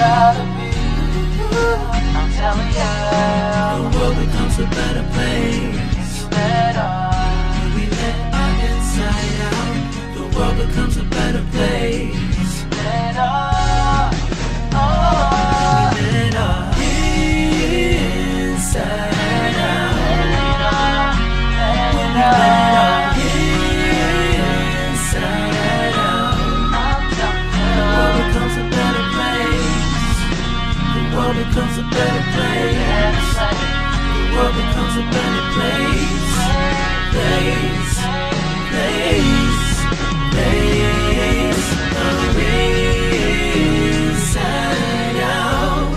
gotta be you. I'm telling you, the world becomes a better place. When we let our inside out, the world becomes a better place. We let our inside out. When we let our inside out, the world becomes a better place. The world becomes a better place. The world becomes a better place. Place. Inside out.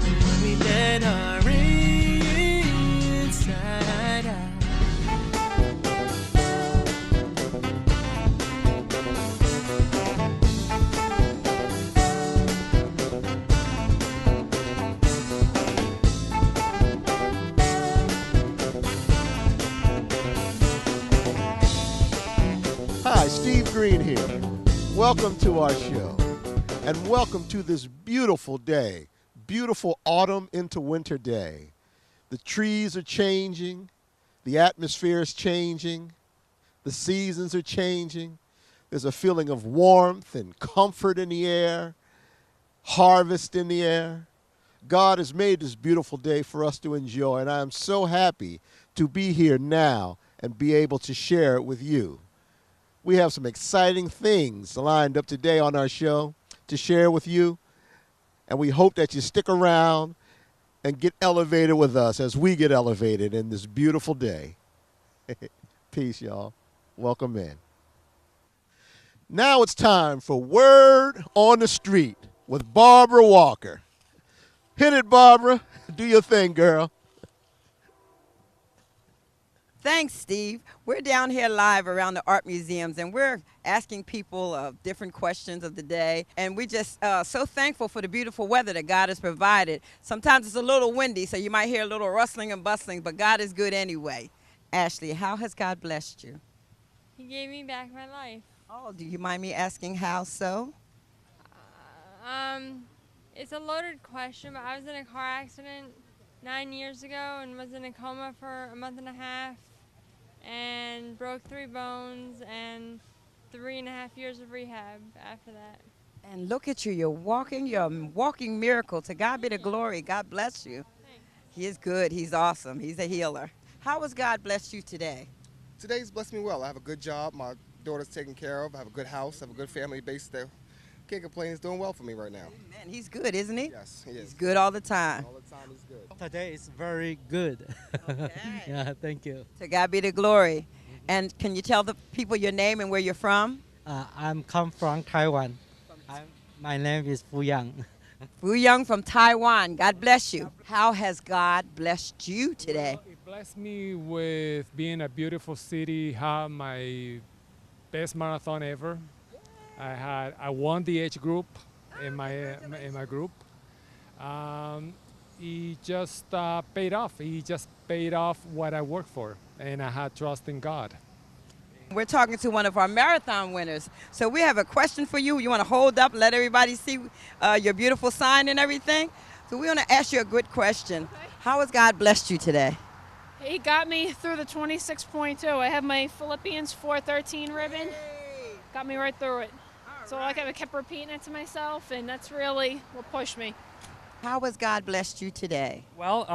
And when we let our inside out. Hi, Steve Green here. Welcome to our show, and welcome to this beautiful day, beautiful autumn into winter day. The trees are changing, the atmosphere is changing, the seasons are changing. There's a feeling of warmth and comfort in the air, harvest in the air. God has made this beautiful day for us to enjoy, and I am so happy to be here now and be able to share it with you. We have some exciting things lined up today on our show to share with you, and we hope that you stick around and get elevated with us as we get elevated in this beautiful day. Peace, y'all. Welcome in. Now it's time for Word on the Street with Barbara Walker. Hit it, Barbara. Do your thing, girl. Thanks, Steve. We're down here live around the art museums, and we're asking people different questions of the day. And we're just so thankful for the beautiful weather that God has provided. Sometimes it's a little windy, so you might hear a little rustling and bustling, but God is good anyway. Ashley, how has God blessed you? He gave me back my life. Oh, do you mind me asking how so? It's a loaded question, but I was in a car accident 9 years ago and was in a coma for a month and a half and broke 3 bones and 3.5 years of rehab after that. And look at you, you're a walking miracle. To God be the glory. God bless you. Thanks. He is good. He's awesome. He's a healer. How has God blessed you today? Today's blessed me well. I have a good job. My daughter's taken care of. I have a good house. I have a good family base there. Can't complain. It's doing well for me right now. Man, he's good, isn't he? Yes, he is. He's good all the time. All the time he's good. Today is very good. Okay. Yeah, thank you. To God be the glory. And can you tell the people your name and where you're from? I'm come from Taiwan. My name is Fu Yang. Fu Young from Taiwan. God bless you. How has God blessed you today? Well, it blessed me with being a beautiful city, have my best marathon ever. I won the age group in my group. He just paid off. He just paid off what I worked for, and I had trust in God. We're talking to one of our marathon winners. So we have a question for you. You want to hold up, let everybody see your beautiful sign and everything? So we want to ask you a good question. Okay. How has God blessed you today? He got me through the 26.2. I have my Philippians 4:13 ribbon. Got me right through it. So like I kept repeating it to myself, and that's really what pushed me. How has God blessed you today? Well,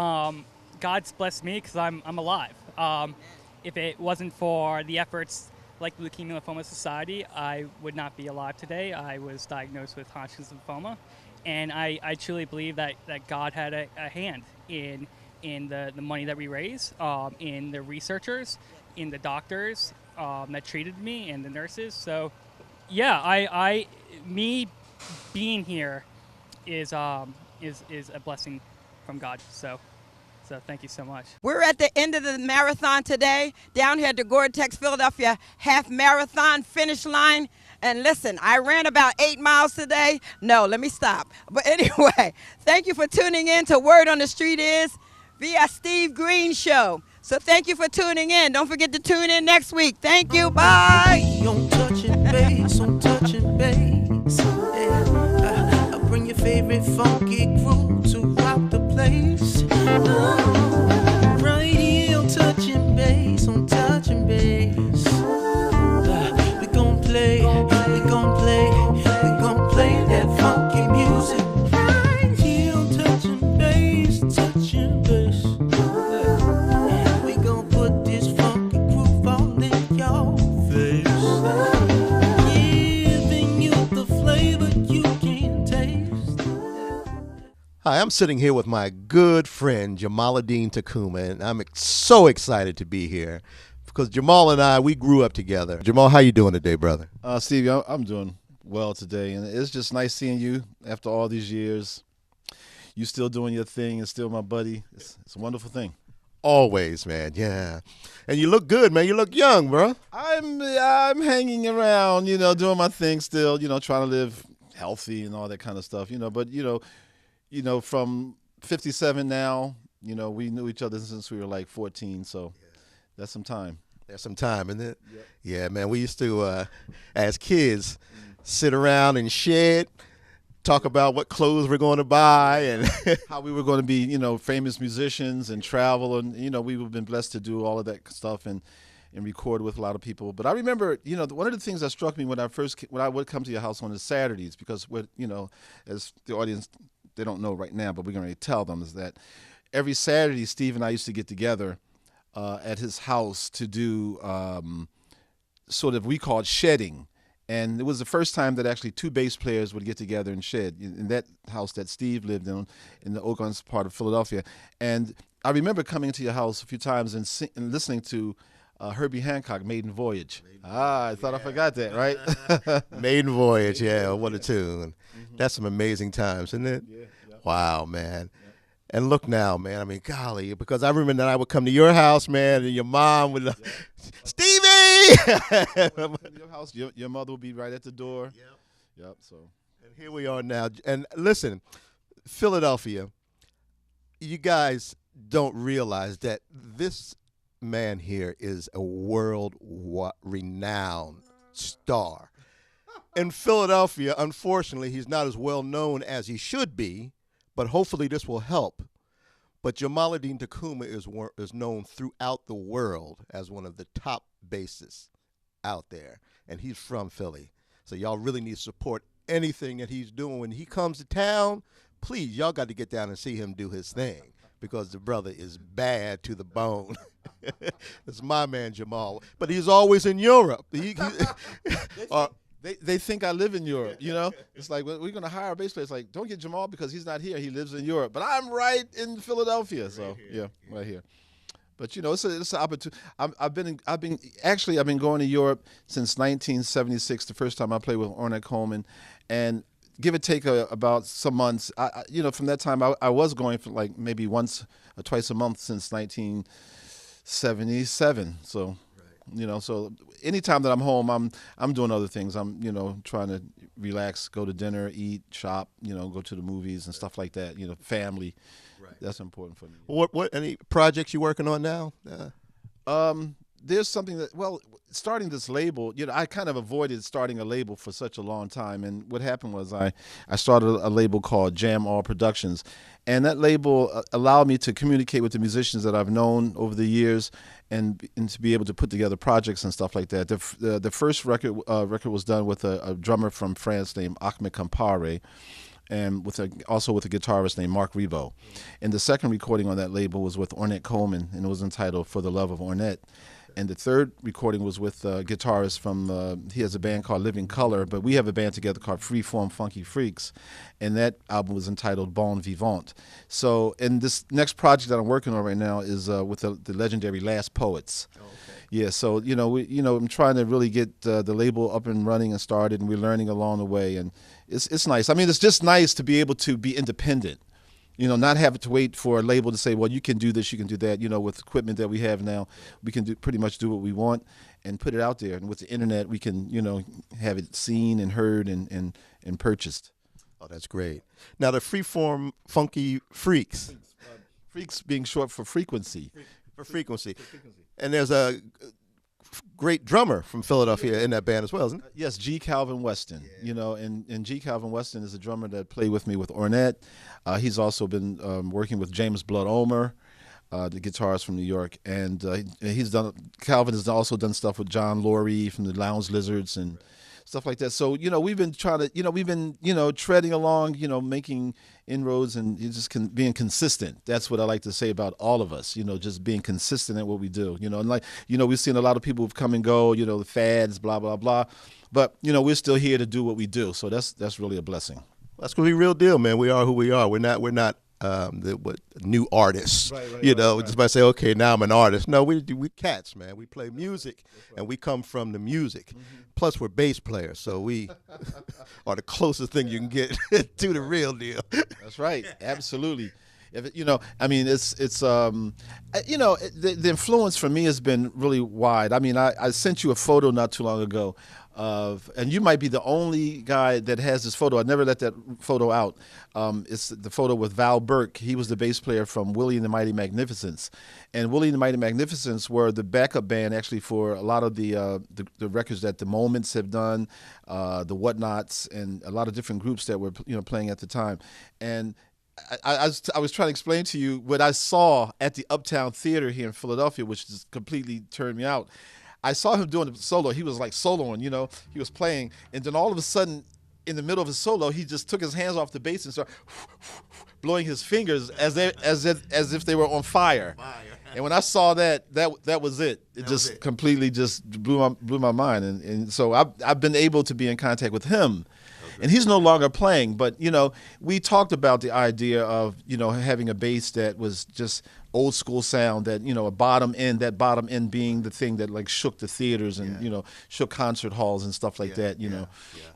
God's blessed me because I'm alive. If it wasn't for the efforts like Leukemia Lymphoma Society, I would not be alive today. I was diagnosed with Hodgkin's lymphoma, and I truly believe that God had a hand in the money that we raise, in the researchers, in the doctors that treated me, and the nurses. So, yeah, me being here is a blessing from God. So thank you so much. We're at the end of the marathon today, down here at the Gore-Tex Philadelphia Half Marathon finish line. And listen, I ran about 8 miles today. No, let me stop. But anyway, thank you for tuning in to Word on the Street is via Steve Green Show. So thank you for tuning in. Don't forget to tune in next week. Thank you. Bye. On touching base, on touching base. Yeah. I bring you funky groove to rock the place. Right here on touching base, on touching base. We gon' play, we gon' play, we gon' play that funky music. Right here on touching base, touching base. We gon' put this funky groove all in your face. Giving you the flavor you can taste. Hi, I'm sitting here with my good friend Jamaluddin Takuma, and I'm so excited to be here because Jamal and I, we grew up together. Jamal, how you doing today, brother? Stevie, I'm doing well today, and it's just nice seeing you after all these years. You still doing your thing and still my buddy. It's a wonderful thing. Always, man, yeah. And you look good, man. You look young, bro. I'm hanging around, doing my thing still, trying to live healthy and all that kind of stuff, But from 57 now, we knew each other since we were like 14, so that's some time. There's some time, isn't it? Yep. Yeah, man. We used to, as kids, sit around and shed, talk about what clothes we're going to buy and How we were going to be, famous musicians and travel, and we've been blessed to do all of that stuff and record with a lot of people. But I remember, one of the things that struck me when I would come to your house on the Saturdays, because as the audience, they don't know right now, but we're going to tell them, is that every Saturday Steve and I used to get together at his house to do sort of, we call it shedding. And it was the first time that actually two bass players would get together and shed in that house that Steve lived in the Oaklands part of Philadelphia. And I remember coming to your house a few times and listening to Herbie Hancock, Maiden Voyage. I thought I forgot that, right? Maiden Voyage, yeah, what a tune. That's some amazing times, isn't it? Yeah. Wow, man. Yeah. And look now, man. I mean, golly, because I remember that I would come to your house, man, and your mom would, Stevie! Your house, your mother will be right at the door. Yep. So. And here we are now. And listen, Philadelphia, you guys don't realize that this man here is a world-renowned star. In Philadelphia, unfortunately, he's not as well known as he should be, but hopefully this will help. But Jamaluddin Takuma is known throughout the world as one of the top bassists out there, and he's from Philly. So y'all really need to support anything that he's doing. When he comes to town, please, y'all got to get down and see him do his thing, because the brother is bad to the bone. It's my man Jamal, but he's always in Europe. They think I live in Europe, It's like, we're going to hire a bass player. It's like, don't get Jamal because he's not here. He lives in Europe. But I'm right in Philadelphia. So, right here. But, it's an opportunity. I've been going to Europe since 1976, the first time I played with Ornette Coleman. And give or take about some months, from that time, I was going for like maybe once or twice a month since 1977. So... so anytime that I'm home, I'm doing other things. I'm, trying to relax, go to dinner, eat, shop, go to the movies and stuff like that. Family. Right. That's important for me. What any projects you working on now? There's something that, starting this label, I kind of avoided starting a label for such a long time. And what happened was I started a label called Jam All Productions. And that label allowed me to communicate with the musicians that I've known over the years and to be able to put together projects and stuff like that. The first record was done with a drummer from France named Ahmed Kampare, and also with a guitarist named Mark Rebo. And the second recording on that label was with Ornette Coleman, and it was entitled For the Love of Ornette. And the third recording was with a guitarist from, he has a band called Living Color, but we have a band together called Freeform Funky Freaks. And that album was entitled Bon Vivant. So, and this next project that I'm working on right now is with the legendary Last Poets. Oh, okay. Yeah, so, I'm trying to really get the label up and running and started, and we're learning along the way. And it's nice. I mean, it's just nice to be able to be independent. Not having to wait for a label to say, well, you can do this, you can do that. With equipment that we have now, we can pretty much do what we want and put it out there. And with the internet, we can, have it seen and heard and purchased. Oh, that's great. Now, the Freeform Funky Freaks. Freaks being short for frequency. For frequency. And there's a great drummer from Philadelphia in that band as well, isn't it? Yes, G. Calvin Weston. You know, and G. Calvin Weston is a drummer that played with me with Ornette. He's also been working with James Blood Ulmer, the guitarist from New York, and Calvin has also done stuff with John Laurie from the Lounge Lizards and stuff like that. So, you know, we've been trying to, you know, we've been, you know, treading along, you know, making inroads and just being consistent. That's what I like to say about all of us, you know, just being consistent at what we do, you know. And like, you know, we've seen a lot of people who've come and go, you know, the fads, blah, blah, blah. But, you know, we're still here to do what we do. So that's really a blessing. That's gonna be real deal, man. We are who we are. We're not new artists. Just by say, okay, now I'm an artist. No, we cats, man. We play music, and we come from the music. Plus, we're bass players, so we are the closest thing you can get to the real deal. That's right, absolutely. You know, I mean, it's you know, the influence for me has been really wide. I mean, I sent you a photo not too long ago and you might be the only guy that has this photo. I never let that photo out. It's the photo with Val Burke. He was the bass player from Willie and the Mighty Magnificents, and Willie and the Mighty Magnificents were the backup band actually for a lot of the records that the Moments have done, the Whatnots, and a lot of different groups that were playing at the time. And I was trying to explain to you what I saw at the Uptown Theater here in Philadelphia, which just completely turned me out. I saw him doing a solo. He was like soloing, he was playing, and then all of a sudden, in the middle of his solo, he just took his hands off the bass and started blowing his fingers as if they were on fire. And when I saw that was it. It just completely just blew my mind. And so I've been able to be in contact with him. And he's no longer playing, but we talked about the idea of having a bass that was just old school sound, that a bottom end, that bottom end being the thing that like shook the theaters and shook concert halls and stuff like that.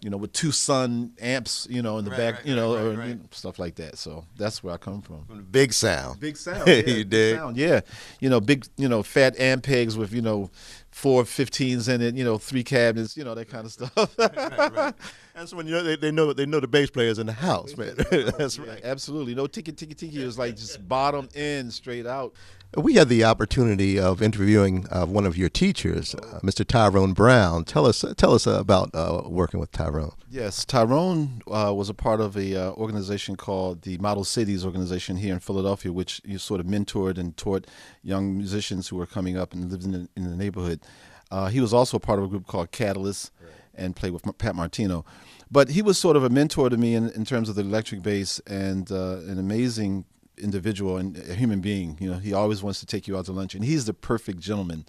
With 2 Sun amps, in the back, or stuff like that. So that's where I come from. From the big sound. Big sound. Yeah, you dig? Sound, yeah. Big, fat amp pegs with 4 15s in it, 3 cabinets, that kind of stuff. Right. That's when they know the bass players in the house, man. That's right. Yeah, absolutely. No tiki tiki tiki is like just bottom end straight out. We had the opportunity of interviewing one of your teachers, Mr. Tyrone Brown. Tell us about working with Tyrone. Yes, Tyrone was a part of a organization called the Model Cities organization here in Philadelphia, which you sort of mentored and taught young musicians who were coming up and lived in the neighborhood. He was also a part of a group called Catalyst and played with Pat Martino. But he was sort of a mentor to me in terms of the electric bass, and an amazing individual and a human being. He always wants to take you out to lunch, and he's the perfect gentleman.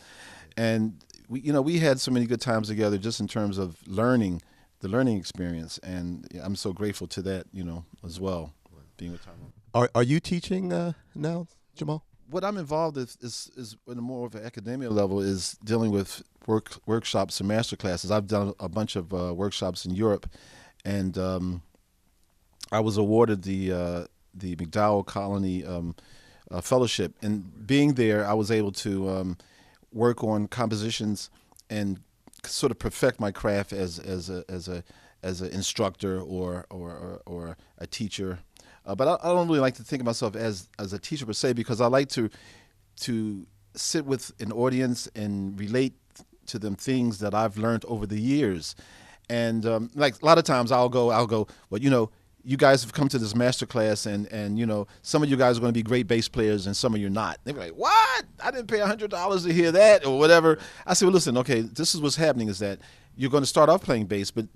And we had so many good times together just in terms of the learning experience, and I'm so grateful to that, as well, being with Tyrone. Are you teaching now, Jamal? What I'm involved with is on a more of an academia level, is dealing with workshops and master classes. I've done a bunch of workshops in Europe, and I was awarded the McDowell Colony Fellowship. And being there, I was able to work on compositions and sort of perfect my craft as an instructor or a teacher. But I don't really like to think of myself as a teacher per se, because I like to sit with an audience and relate to them things that I've learned over the years. And like a lot of times I'll go, well, you guys have come to this master class, and some of you guys are going to be great bass players and some of you are not. They're like, what? I didn't pay $100 to hear that or whatever. I say, well, listen, okay, this is what's happening, is that you're going to start off playing bass, but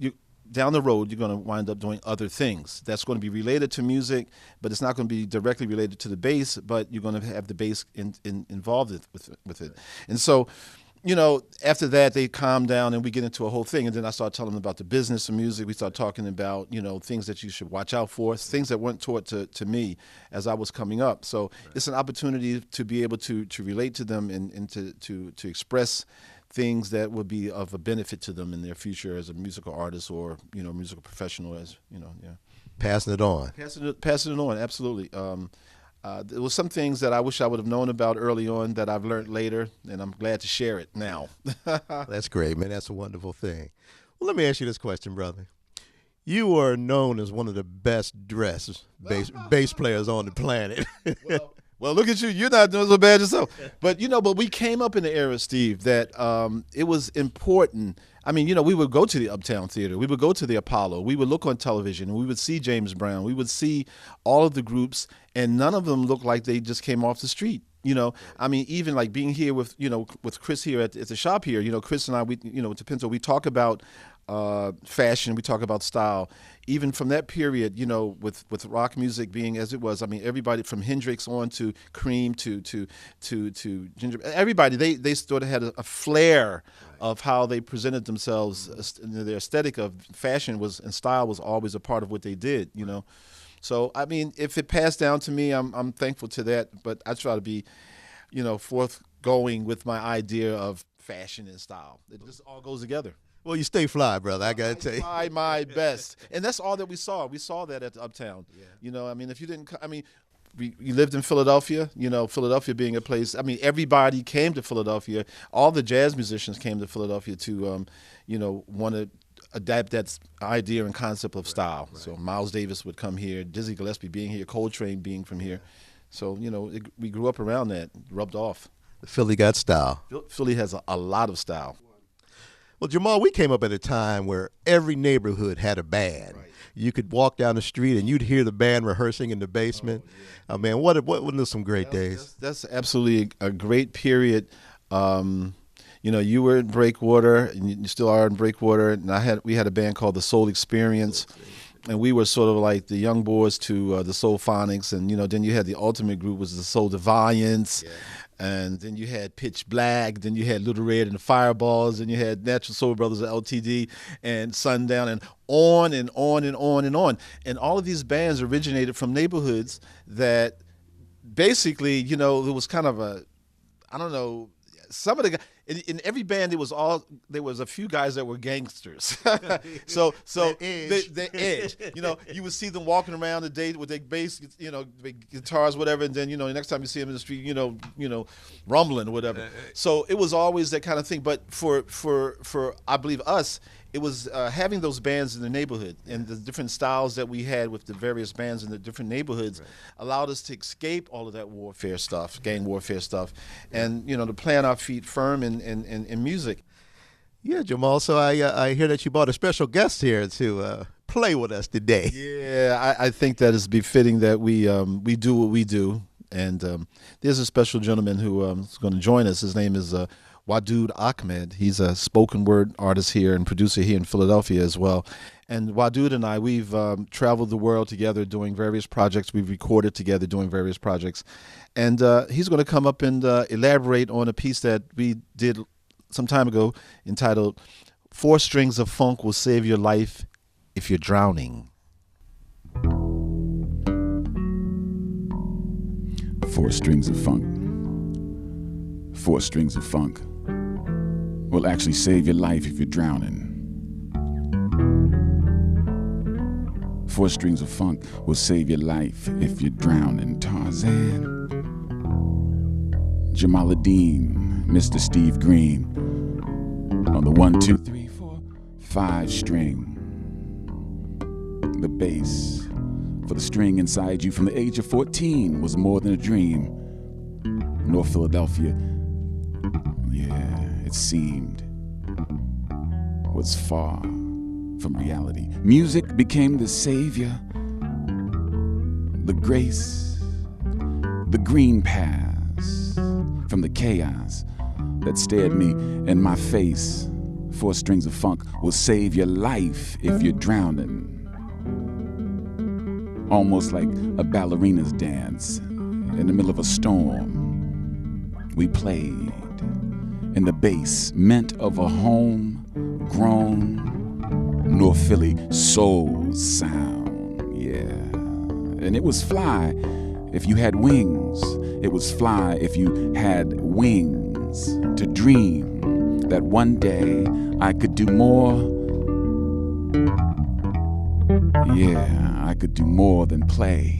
down the road, you're going to wind up doing other things that's going to be related to music, but it's not going to be directly related to the bass, but you're going to have the bass involved with it. And so, after that, they calm down and we get into a whole thing. And then I start telling them about the business of music. We start talking about, things that you should watch out for, things that weren't taught to me as I was coming up. So it's an opportunity to be able to relate to them and to express things that would be of a benefit to them in their future as a musical artist or, musical professional, Passing it on. Passing it on, absolutely. There was some things that I wish I would have known about early on that I've learned later, and I'm glad to share it now. That's great, man. That's a wonderful thing. Well, let me ask you this question, brother. You are known as one of the best dressed bass players on the planet. Well, look at you. You're not doing so bad yourself. But, but we came up in the era, Steve, that it was important. I mean, we would go to the Uptown Theater. We would go to the Apollo. We would look on television. And we would see James Brown. We would see all of the groups, and none of them looked like they just came off the street. I mean, even like being here with Chris here at the shop here, Chris and I, we, to Pinto, we talk about fashion, we talk about style. Even from that period, with rock music being as it was, I mean, everybody from Hendrix on to Cream to Ginger, everybody, they sort of had a flair of how they presented themselves. Their aesthetic of fashion and style was always a part of what they did, So, I mean, if it passed down to me, I'm thankful to that. But I try to be, forthgoing with my idea of fashion and style. It just all goes together. Well, you stay fly, brother. I got to tell you. Try my best. And that's all that we saw. We saw that at the Uptown. Yeah. I mean, if you didn't, we lived in Philadelphia, Philadelphia being a place. I mean, everybody came to Philadelphia. All the jazz musicians came to Philadelphia to, want to adapt that idea and concept of style. Right. So Miles Davis would come here, Dizzy Gillespie being here, Coltrane being from here. So, we grew up around that, rubbed off. Philly got style. Philly has a lot of style. Well, Jamal, we came up at a time where every neighborhood had a band. Right. You could walk down the street and you'd hear the band rehearsing in the basement. Oh, man, what were some great days? That's absolutely a great period. You were in Breakwater, and you still are in Breakwater, and we had a band called the Soul Experience, and we were sort of like the young boys to the Soul Phonics, and then you had the ultimate group was the Soul Deviants, and then you had Pitch Black, then you had Little Red and the Fireballs, and you had Natural Soul Brothers of LTD and Sundown, and on and on and on and on. And all of these bands originated from neighborhoods that basically, it was kind of some of the guys in every band there was a few guys that were gangsters. so the edge. You would see them walking around the day with their bass, guitars, whatever, and then the next time you see them in the street, rumbling or whatever. So it was always that kind of thing. But for I believe us, it was having those bands in the neighborhood and the different styles that we had with the various bands in the different neighborhoods allowed us to escape all of that warfare stuff, gang warfare stuff, and to plant our feet firm in music. Yeah, Jamal. So I hear that you brought a special guest here to play with us today. Yeah, I think that is befitting that we do what we do, and there's a special gentleman who is going to join us. His name is Wadud Ahmed. He's a spoken word artist here and producer here in Philadelphia as well. And Wadud and I, we've traveled the world together doing various projects. We've recorded together doing various projects. And he's going to come up and elaborate on a piece that we did some time ago entitled 4 Strings of Funk Will Save Your Life If You're Drowning. 4 strings of funk. 4 strings of funk will actually save your life if you're drowning. 4 strings of funk will save your life if you're drowning. Tarzan, Jamaluddin, Mr. Steve Green on the 1, 2, 3, 4, 5 string. The bass for the string inside you from the age of 14 was more than a dream. North Philadelphia, yeah, it seemed, was far from reality. Music became the savior, the grace, the green paths from the chaos that stared me in my face. 4 strings of funk will save your life if you're drowning. Almost like a ballerina's dance in the middle of a storm. We played in the basement of a home-grown North Philly soul sound, yeah. And it was fly if you had wings. It was fly if you had wings to dream that one day I could do more. Yeah, I could do more than play.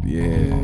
Yeah.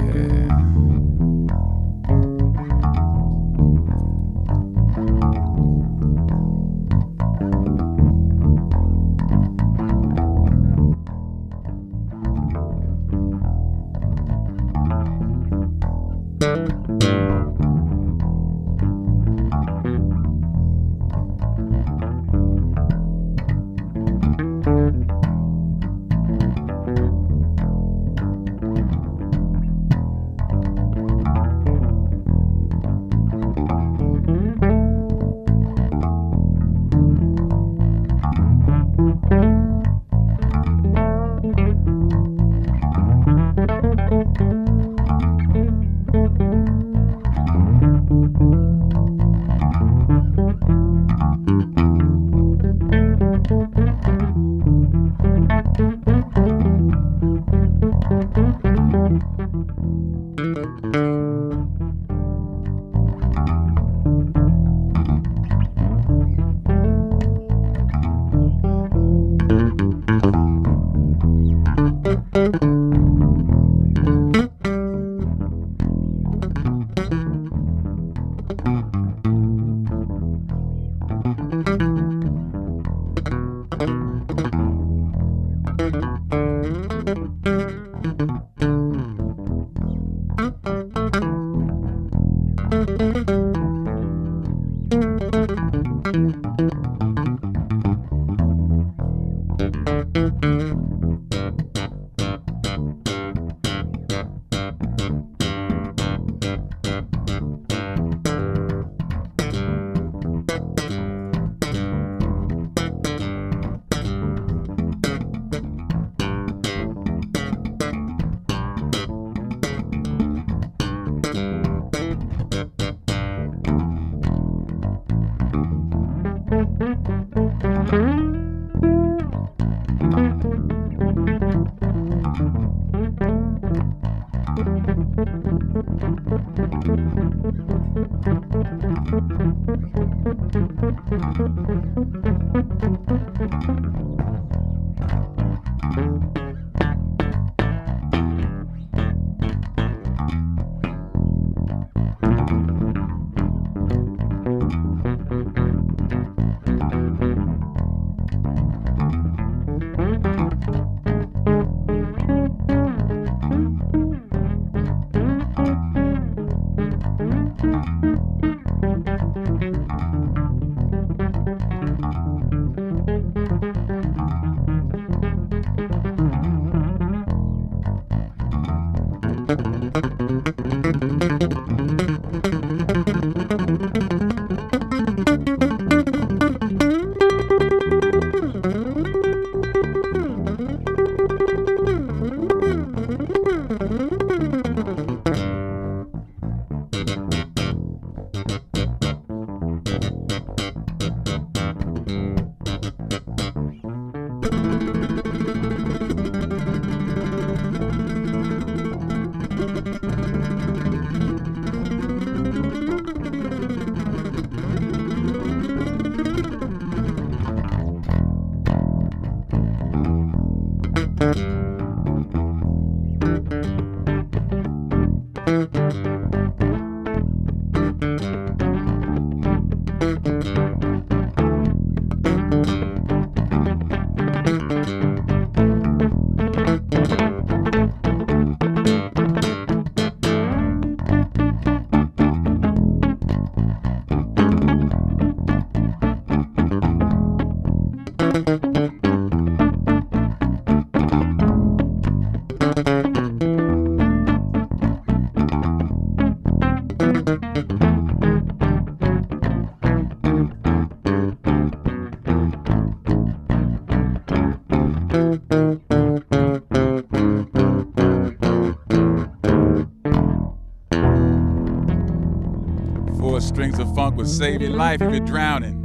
Strings of funk will save your life if you're drowning.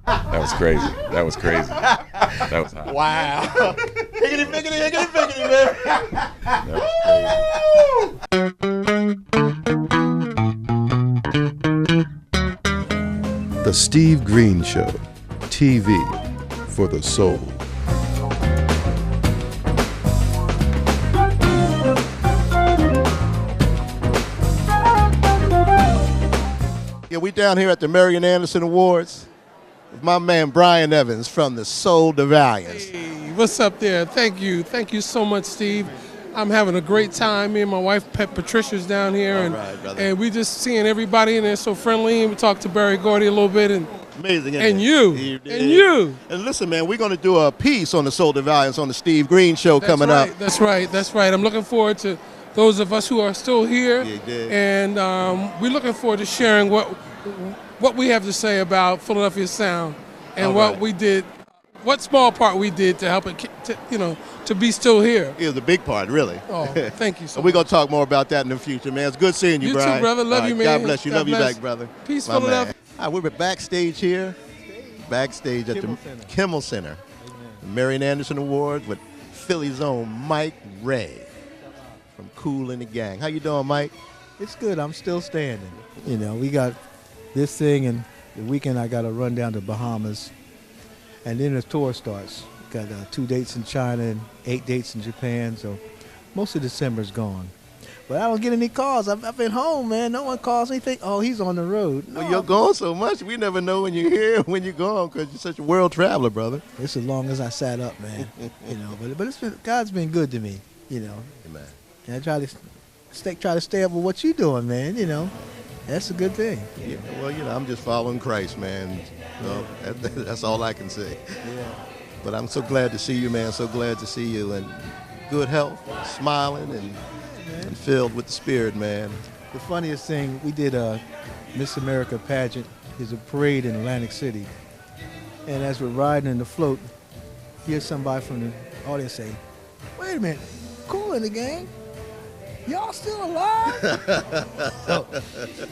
That was crazy. That was crazy. That was hot. Wow. Higgity, higgity, higgity, higgity, man. That was crazy. The Steve Green Show, TV for the soul. Yeah, we down here at the Marian Anderson Awards with my man Brian Evans from the Soul Devalians. Hey, what's up there? Thank you. Thank you so much, Steve. I'm having a great time. Me and my wife, Patricia's down here, and we just seeing everybody, and they're so friendly. And we talked to Barry Gordy a little bit, and amazing. And you. And listen, man, we're going to do a piece on the Soul Devalians on the Steve Green Show coming up. That's right. That's right. I'm looking forward to those of us who are still here, and we're looking forward to sharing what we have to say about Philadelphia sound and what we did, what small part we did to help it, to be still here. It was a big part, really. Oh, thank you so much. We're going to talk more about that in the future, man. It's good seeing you, Brian. You too, brother. Love you, man. God bless you. Love you back, brother. Peace, Philadelphia. All right, we're backstage here, backstage at the Kimmel Center. The Marian Anderson Award with Philly's own Mike Ray from Kool and the Gang. How you doing, Mike? It's good. I'm still standing. You know, we got this thing, and the weekend I got to run down to Bahamas, and then the tour starts. Got 2 dates in China and 8 dates in Japan, so most of December's gone. But I don't get any calls. I've been home, man. No one calls me. Think, oh, he's on the road. No. Well, you're gone so much. We never know when you're here, when you're gone, because you're such a world traveler, brother. It's as long as I sat up, man. But it's been, God's been good to me, Amen. And I try to stay up with what you're doing, man. That's a good thing. Yeah, well, I'm just following Christ, man. That's all I can say. Yeah. But I'm so glad to see you, man. So glad to see you in good health, smiling, and filled with the Spirit, man. The funniest thing, we did a Miss America pageant. There's a parade in Atlantic City. And as we're riding in the float, here's somebody from the audience say, "Wait a minute, Kool and the Gang? Y'all still alive?"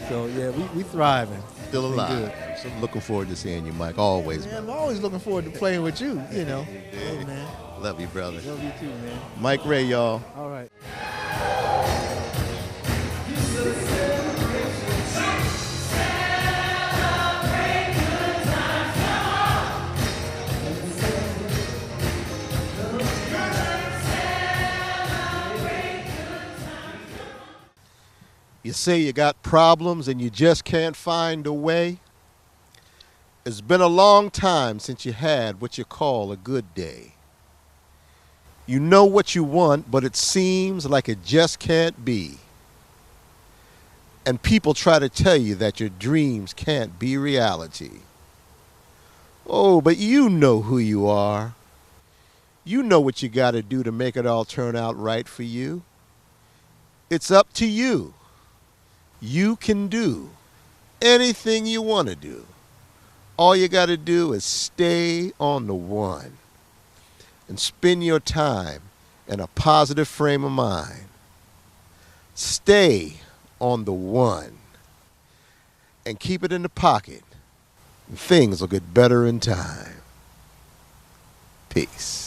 so yeah, we thriving. Still alive. So looking forward to seeing you, Mike. Always. Man, I'm always looking forward to playing with you. Hey, man. Love you, brother. Love you too, man. Mike Ray, y'all. All right. say you got problems and you just can't find a way? It's been a long time since you had what you call a good day. You know what you want, but it seems like it just can't be. And people try to tell you that your dreams can't be reality. Oh, but you know who you are. You know what you got to do to make it all turn out right for you. It's up to you. You can do anything you want to do. All you got to do is stay on the one and spend your time in a positive frame of mind. Stay on the one and keep it in the pocket, and things will get better in time. Peace.